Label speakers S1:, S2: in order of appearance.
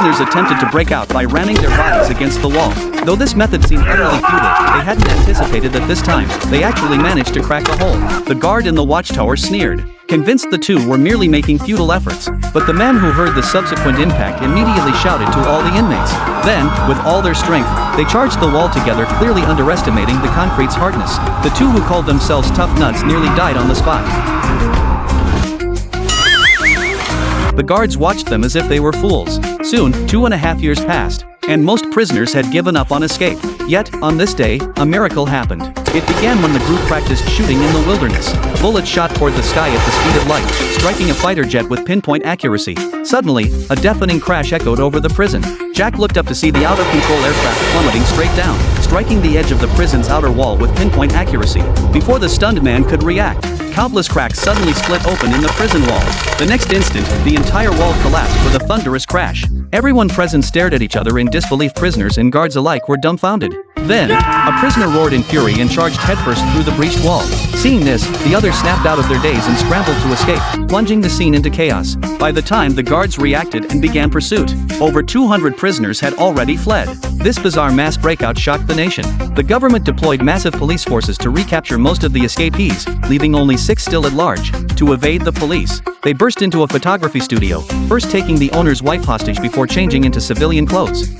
S1: prisoners attempted to break out by ramming their bodies against the wall. Though this method seemed utterly futile, they hadn't anticipated that this time, they actually managed to crack a hole. The guard in the watchtower sneered, convinced the two were merely making futile efforts. But the man who heard the subsequent impact immediately shouted to all the inmates. Then, with all their strength, they charged the wall together, clearly underestimating the concrete's hardness. The two who called themselves tough nuts nearly died on the spot. The guards watched them as if they were fools. Soon, 2.5 years passed, and most prisoners had given up on escape. Yet, on this day, a miracle happened. It began when the group practiced shooting in the wilderness. Bullets shot toward the sky at the speed of light, striking a fighter jet with pinpoint accuracy. Suddenly, a deafening crash echoed over the prison. Jack looked up to see the out-of-control aircraft plummeting straight down, striking the edge of the prison's outer wall with pinpoint accuracy. Before the stunned man could react, countless cracks suddenly split open in the prison walls. The next instant, the entire wall collapsed with a thunderous crash. Everyone present stared at each other in disbelief. Prisoners and guards alike were dumbfounded. Then, a prisoner roared in fury and charged headfirst through the breached wall. Seeing this, the others snapped out of their daze and scrambled to escape, plunging the scene into chaos. By the time the guards reacted and began pursuit, over 200 prisoners had already fled. This bizarre mass breakout shocked the nation. The government deployed massive police forces to recapture most of the escapees, leaving only 6 still at large. To evade the police, they burst into a photography studio, first taking the owner's wife hostage before changing into civilian clothes.